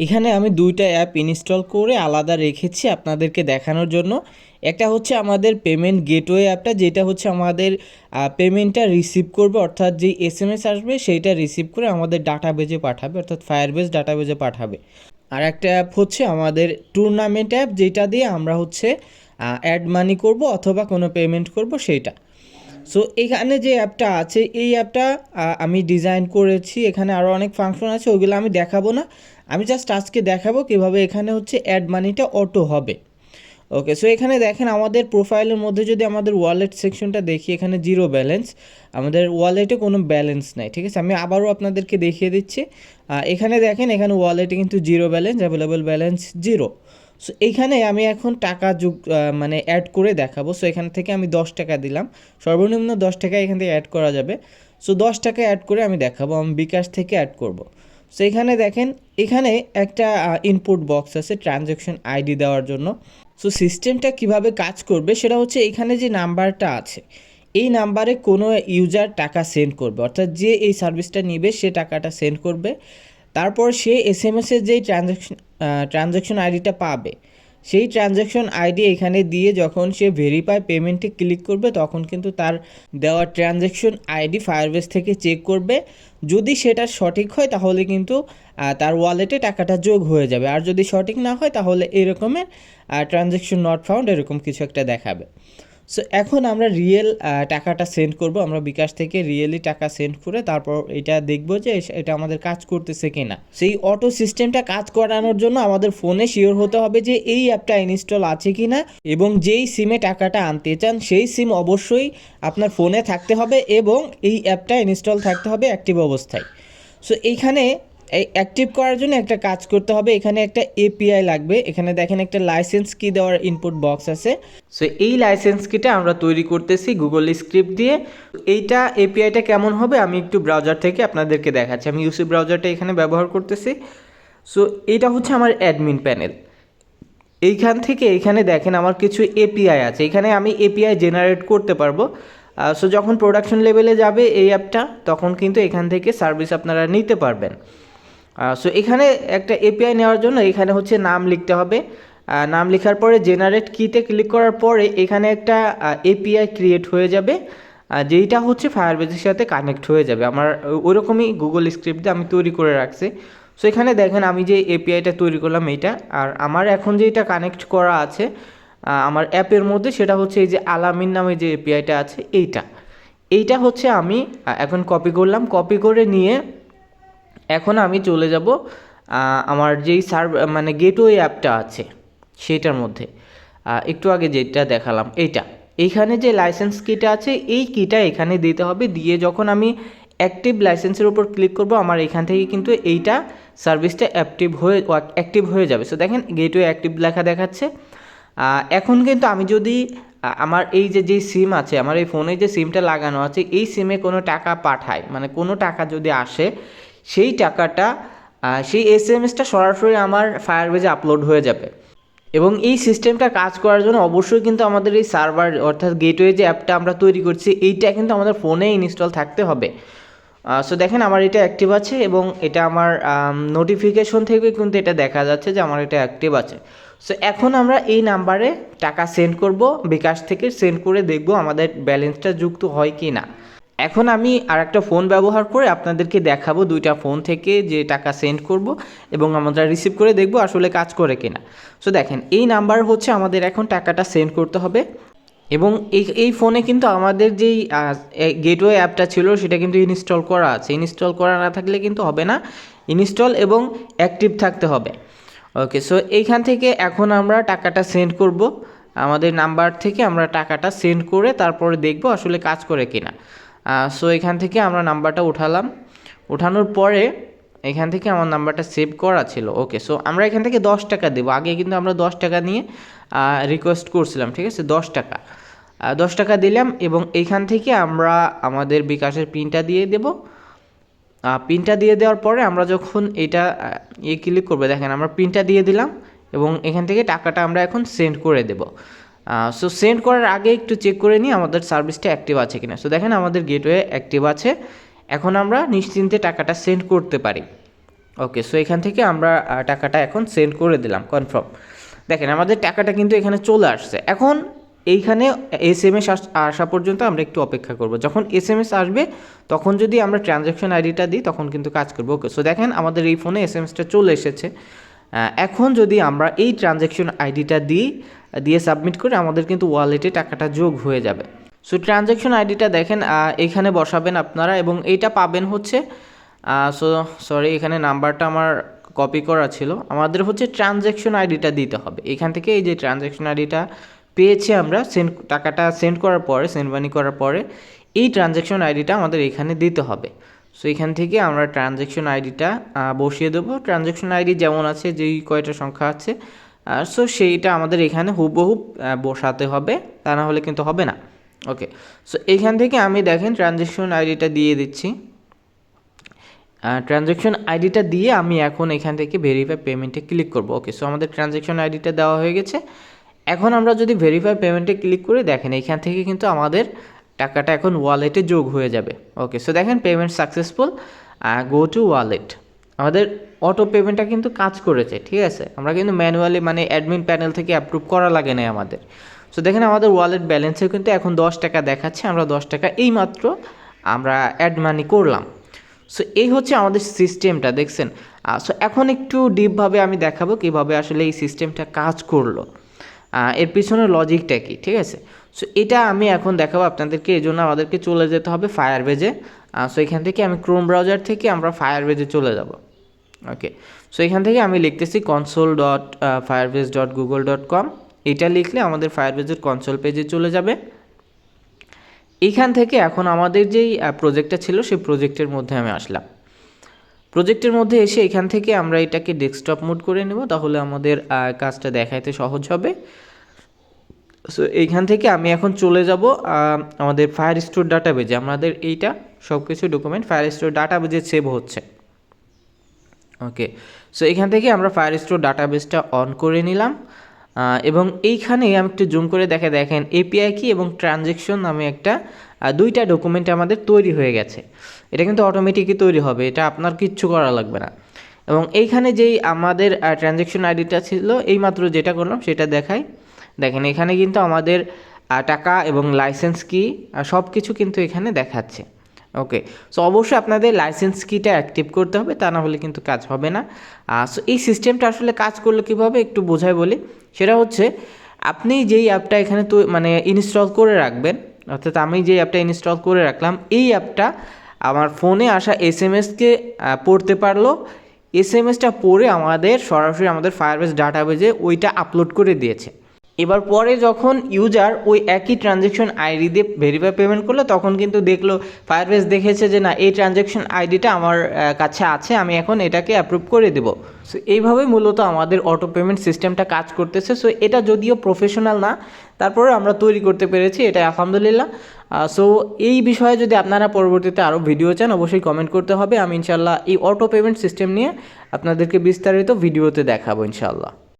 এখানে আমি দুইটা অ্যাপ ইনস্টল করে আলাদা রেখেছি আপনাদেরকে দেখানোর জন্য। একটা হচ্ছে আমাদের পেমেন্ট গেটওয়ে অ্যাপটা, যেটা হচ্ছে আমাদের পেমেন্টটা রিসিভ করবে, অর্থাৎ যেই এসএমএস আসবে সেইটা রিসিভ করে আমাদের ডাটাবেজে পাঠাবে, অর্থাৎ ফায়ারবেস ডাটাবেজে পাঠাবে। আর একটা অ্যাপ হচ্ছে আমাদের টুর্নামেন্ট অ্যাপ, যেটা দিয়ে আমরা হচ্ছে অ্যাড মানি করব অথবা কোনো পেমেন্ট করব সেইটা। সো এখানে যে অ্যাপটা আছে এই অ্যাপটা আমি ডিজাইন করেছি। এখানে আরও অনেক ফাংশন আছে, ওইগুলো আমি দেখাবো না। আমি জাস্ট আজকে দেখাবো কীভাবে এখানে হচ্ছে অ্যাড মানিটা অটো হবে। ওকে, সো এখানে দেখেন আমাদের প্রোফাইলের মধ্যে যদি আমাদের ওয়ালেট সেকশনটা দেখি, এখানে জিরো ব্যালেন্স, আমাদের ওয়ালেটে কোনো ব্যালেন্স নাই। ঠিক আছে, আমি আবারও আপনাদেরকে দেখিয়ে দিচ্ছি। এখানে দেখেন, এখানে ওয়ালেটে কিন্তু zero balance, available balance zero. So এইখানে আমি এখন টাকা মানে অ্যাড করে দেখাবো। সো এখান থেকে আমি 10 টাকা দিলাম, সর্বনিম্ন 10 টাকা এখান থেকে অ্যাড করা যাবে। সো 10 টাকা অ্যাড করে আমি দেখাবো, আমি বিকাশ থেকে অ্যাড করব। সো এখানে দেখেন, এখানে একটা ইনপুট বক্স আছে ট্রানজ্যাকশন আইডি দেওয়ার জন্য। সো সিস্টেমটা কিভাবে কাজ করবে সেটা হচ্ছে, এখানে যে নাম্বারটা আছে এই নাম্বারে কোনো ইউজার টাকা সেন্ড করবে, অর্থাৎ যে এই সার্ভিসটা নিবে সে টাকাটা সেন্ড করবে। তারপর সে এসএমএসের যেই ট্রানজ্যাকশন আইডিটা পাবে, সেই ট্রানজ্যাকশন আইডি এখানে দিয়ে যখন সে ভেরিফাই পেমেন্টে ক্লিক করবে, তখন কিন্তু তার দেওয়া ট্রানজ্যাকশন আইডি ফায়ারবেস থেকে চেক করবে। যদি সেটা সঠিক হয় তাহলে কিন্তু তার ওয়ালেটে টাকাটা যোগ হয়ে যাবে, আর যদি সঠিক না হয় তাহলে এরকমের ট্রানজ্যাকশন নট ফাউন্ড এরকম কিছু একটা দেখাবে। সো এখন আমরা রিয়েল টাকাটা সেন্ড করব, আমরা বিকাশ থেকে রিয়েলি টাকা সেন্ড করে তারপর এটা দেখব যে এটা আমাদের কাজ করতেছে কিনা। সেই অটো সিস্টেমটা কাজ করানোর জন্য আমাদের ফোনে শিওর হতে হবে যে এই অ্যাপটা ইনস্টল আছে কিনা, এবং যেই সিমে টাকাটা আনতে চান সেই সিম অবশ্যই আপনার ফোনে থাকতে হবে এবং এই অ্যাপটা ইনস্টল থাকতে হবে অ্যাক্টিভ অবস্থায়। সো এইখানে এই অ্যাক্টিভ করার জন্য একটা কাজ করতে হবে, এখানে একটা এপিআই লাগবে। এখানে দেখেন একটা লাইসেন্স কি দেওয়ার ইনপুট বক্স আছে। সো এই লাইসেন্স কিটা আমরা তৈরি করতেছি গুগল স্ক্রিপ্ট দিয়ে। এইটা এপিআইটা কেমন হবে আমি একটু ব্রাউজার থেকে আপনাদেরকে দেখাচ্ছি। আমি ইউসি ব্রাউজারটা এখানে ব্যবহার করতেছি। সো এইটা হচ্ছে আমার অ্যাডমিন প্যানেল। এইখান থেকে এখানে দেখেন আমার কিছু এপিআই আছে, এখানে আমি এপিআই জেনারেট করতে পারবো। সো যখন প্রোডাকশন লেভেলে যাবে এই অ্যাপটা, তখন কিন্তু এখান থেকে সার্ভিস আপনারা নিতে পারবেন। সো এখানে একটা এপিআই নেওয়ার জন্য এখানে হচ্ছে নাম লিখতে হবে। নাম লেখার পরে জেনারেট কিতে ক্লিক করার পরে এখানে একটা এপিআই ক্রিয়েট হয়ে যাবে, যেইটা হচ্ছে ফায়ারবেসের সাথে কানেক্ট হয়ে যাবে। আমার ওইরকমই গুগল স্ক্রিপ্ট দিয়ে আমি তৈরি করে রাখছি। সো এখানে দেখেন আমি যে এপিআইটা তৈরি করলাম এইটা, আর আমার এখন যেটা কানেক্ট করা আছে আমার অ্যাপের মধ্যে, সেটা হচ্ছে এই যে আলামিন নামে যে এপিআইটা আছে এইটা হচ্ছে আমি এখন কপি করলাম। কপি করে নিয়ে এখন আমি চলে যাব আমার যেই মানে গেটওয়ে অ্যাপটা আছে সেটার মধ্যে। একটু আগে যেটা দেখালাম এইখানে যে লাইসেন্স কিটা আছে এই কিটা এখানে দিতে হবে। দিয়ে যখন আমি অ্যাক্টিভ লাইসেন্সের উপর ক্লিক করব, আমার এখান থেকে কিন্তু এইটা সার্ভিসটা অ্যাক্টিভ হয়ে যাবে। সো দেখেন গেটওয়ে অ্যাক্টিভ লেখা দেখাচ্ছে। এখন কিন্তু আমি যদি আমার এই যে সিম আছে, আমার এই ফোনে যে সিমটা লাগানো আছে এই সিমে কোনো টাকা পাঠায়, মানে কোনো টাকা যদি আসে, সেই টাকাটা সেই এসএমএসটা সরাসরি আমার ফায়ারবেজে আপলোড হয়ে যাবে। এবং এই সিস্টেমটা কাজ করার জন্য অবশ্যই কিন্তু আমাদের এই সার্ভার অর্থাৎ গেটওয়ে যে অ্যাপটা আমরা তৈরি করছি এইটা কিন্তু আমাদের ফোনে ইনস্টল থাকতে হবে। সো দেখেন আমার এটা অ্যাক্টিভ আছে এবং এটা আমার নোটিফিকেশন থেকে কিন্তু এটা দেখা যাচ্ছে যে আমার এটা অ্যাক্টিভ আছে। সো এখন আমরা এই নাম্বারে টাকা সেন্ড করব, বিকাশ থেকে সেন্ড করে দেখব আমাদের ব্যালেন্সটা যুক্ত হয় কি না। এখন আমি আর একটা ফোন ব্যবহার করে আপনাদেরকে দেখাবো দুইটা ফোন থেকে যে টাকা সেন্ড করব এবং আমরা রিসিভ করে দেখব আসলে কাজ করে কিনা। সো দেখেন এই নাম্বার হচ্ছে আমাদের এখন টাকাটা সেন্ড করতে হবে, এবং এই ফোনে কিন্তু আমাদের যেই গেটওয়ে অ্যাপটা ছিল সেটা কিন্তু ইনস্টল করা আছে। ইনস্টল করা না থাকলে কিন্তু হবে না, ইনস্টল এবং অ্যাক্টিভ থাকতে হবে। ওকে, সো এইখান থেকে এখন আমরা টাকাটা সেন্ড করব, আমাদের নাম্বার থেকে আমরা টাকাটা সেন্ড করে তারপরে দেখব আসলে কাজ করে কিনা। সো এখান থেকে আমরা নাম্বারটা উঠালাম, উঠানোর পরে এখান থেকে আমার নাম্বারটা সেভ করা ছিল। ওকে, সো আমরা এখান থেকে 10 টাকা দেবো। আগে কিন্তু আমরা 10 টাকা নিয়ে রিকোয়েস্ট করছিলাম, ঠিক আছে, 10 টাকা 10 টাকা দিলাম এবং এইখান থেকে আমরা আমাদের বিকাশের পিনটা দিয়ে দেব। পিনটা দিয়ে দেওয়ার পরে আমরা যখন এটা ক্লিক করবো, দেখেন আমরা পিনটা দিয়ে দিলাম এবং এখান থেকে টাকাটা আমরা এখন সেন্ড করে দেব। সো সেন্ড করার আগে একটু চেক করে নিই আমাদের সার্ভিসটা অ্যাক্টিভ আছে কিনা। সো দেখেন আমাদের গেটওয়ে অ্যাক্টিভ আছে, এখন আমরা নিশ্চিন্তে টাকাটা সেন্ড করতে পারি। ওকে, সো এখান থেকে আমরা টাকাটা এখন সেন্ড করে দিলাম, কনফার্ম। দেখেন আমাদের টাকাটা কিন্তু এখানে চলে আসছে। এখন এইখানে SMS আসা পর্যন্ত আমরা একটু অপেক্ষা করব। যখন SMS আসবে তখন যদি আমরা ট্রানজ্যাকশন আইডিটা দিই তখন কিন্তু কাজ করবে। ওকে, সো দেখেন আমাদের এই ফোনে SMSটা চলে এসেছে। এখন যদি আমরা এই ট্রানজ্যাকশন আইডিটা দিয়ে সাবমিট করে আমাদের কিন্তু ওয়ালেটে টাকাটা যোগ হয়ে যাবে। সো ট্রানজ্যাকশন আইডিটা দেখেন এইখানে বসাবেন আপনারা এবং এইটা পাবেন হচ্ছে সরি এখানে নাম্বারটা আমার কপি করা ছিল। আমাদের হচ্ছে ট্রানজ্যাকশন আইডিটা দিতে হবে। এখান থেকে এই যে ট্রানজ্যাকশন আইডিটা পেয়েছি আমরা টাকাটা সেন্ড করার পরে, সেন্ড মানি করার পরে এই ট্রানজ্যাকশন আইডিটা আমাদের এখানে দিতে হবে। সো এখান থেকে আমরা ট্রানজ্যাকশন আইডিটা বসিয়ে দেবো। ট্রানজ্যাকশন আইডি যেমন আছে, যেই কয়টা সংখ্যা আছে, সো সেইটা আমাদের এখানে হুবহু বসাতে হবে, তা না হলে কিন্তু হবে না। ওকে, সো এইখান থেকে আমি দেখেন ট্রানজ্যাকশন আইডিটা দিয়ে দিচ্ছি। ট্রানজ্যাকশন আইডিটা দিয়ে আমি এখন এখান থেকে ভেরিফাই পেমেন্টে ক্লিক করব। ওকে, সো আমাদের ট্রানজ্যাকশন আইডিটা দেওয়া হয়ে গেছে। এখন আমরা যদি ভেরিফাই পেমেন্টে ক্লিক করে দেখেন এখান থেকে কিন্তু আমাদের টাকাটা এখন ওয়ালেটে যোগ হয়ে যাবে। ওকে, সো দেখেন payment successful, go to wallet. আমাদের অটো পেমেন্টটা কিন্তু কাজ করেছে, ঠিক আছে। আমরা কিন্তু ম্যানুয়ালি মানে অ্যাডমিন প্যানেল থেকে অ্যাপ্রুভ করা লাগে না আমাদের। সো দেখেন আমাদের ওয়ালেট ব্যালেন্সে কিন্তু এখন 10 টাকা দেখাচ্ছে। আমরা 10 টাকা এইমাত্র আমরা অ্যাড মানি করলাম। সো এই হচ্ছে আমাদের সিস্টেমটা, দেখছেন। সো এখন একটু ডিপভাবে আমি দেখাবো কীভাবে আসলে এই সিস্টেমটা কাজ করলো, এর পিছনের লজিকটা কি, ঠিক আছে। সো এটা আমি এখন দেখাবো আপনাদেরকে। এই জন্য আমাদেরকে চলে যেতে হবে ফায়ারবেজে। সো এখান থেকে আমি ক্রোম ব্রাউজার থেকে আমরা ফায়ারবেজে চলে যাব। ওকে, সো এখান থেকে আমি লিখতেছি console.firebase.google.com। এটা লিখলে আমাদের ফায়ারবেজের কনসোল পেজে চলে যাবে। এইখান থেকে এখন আমাদের যেই প্রজেক্টটা ছিল সেই প্রজেক্টের মধ্যে আমি আসলাম। প্রজেক্টের মধ্যে এসে এখান থেকে আমরা এটাকে ডেস্কটপ মোড করে নেব, তাহলে আমাদের কাজটা দেখাইতে সহজ হবে। সো এইখান থেকে আমি এখন চলে যাব আমাদের ফায়ারস্টোর ডাটাবেজে। আমাদের এইটা সব কিছু ডকুমেন্ট ফায়ারস্টোর ডাটাবেজে সেভ হচ্ছে। ওকে, সো এখান থেকে আমরা ফায়ারস্টোর ডাটাবেসটা অন করে নিলাম এবং এইখানে আমি একটু জুম করে দেখেন এপিআই কি এবং ট্রানজ্যাকশন নামে একটা দুইটা ডকুমেন্ট আমাদের তৈরি হয়ে গেছে। এটা কিন্তু অটোমেটিকই তৈরি হবে, এটা আপনার কিচ্ছু করা লাগবে না। এবং এইখানে যেই আমাদের ট্রানজ্যাকশন আইডিটা ছিল এইমাত্র যেটা করলাম সেটা দেখেন এখানে কিন্তু আমাদের টাকা এবং লাইসেন্স কি সব কিছু কিন্তু এখানে দেখাচ্ছে। ওকে, সো অবশ্যই আপনাদের লাইসেন্স কিটা অ্যাক্টিভ করতে হবে, তা না হলে কিন্তু কাজ হবে না। সো এই সিস্টেমটা আসলে কাজ করলে কীভাবে একটু বোঝাই বলি। সেটা হচ্ছে আপনি যেই অ্যাপটা এখানে তো মানে ইনস্টল করে রাখবেন, অর্থাৎ আমি যেই অ্যাপটা ইনস্টল করে রাখলাম এই অ্যাপটা আমার ফোনে আসা SMSকে পড়তে পারলো। SMSটা পড়ে আমাদের সরাসরি আমাদের ফায়ারবেস ডাটাবেজে ওইটা আপলোড করে দিয়েছে। এবার পরে যখন ইউজার ওই একই ট্রানজ্যাকশন আইডি দিয়ে ভেরিফাই পেমেন্ট করলো তখন কিন্তু দেখলো ফায়ারবেস দেখেছে যে না এই ট্রানজ্যাকশন আইডিটা আমার কাছে আছে, আমি এখন এটাকে অ্যাপ্রুভ করে দেবো। সো এইভাবেই মূলত আমাদের অটো পেমেন্ট সিস্টেমটা কাজ করতেছে। সো এটা যদিও প্রফেশনাল না, তারপরে আমরা তৈরি করতে পেরেছি, এটা আলহামদুলিল্লাহ। সো এই বিষয়ে যদি আপনারা পরবর্তীতে আরও ভিডিও চান অবশ্যই কমেন্ট করতে হবে। আমি ইনশাল্লাহ এই অটো পেমেন্ট সিস্টেম নিয়ে আপনাদেরকে বিস্তারিত ভিডিওতে দেখাবো ইনশাল্লাহ।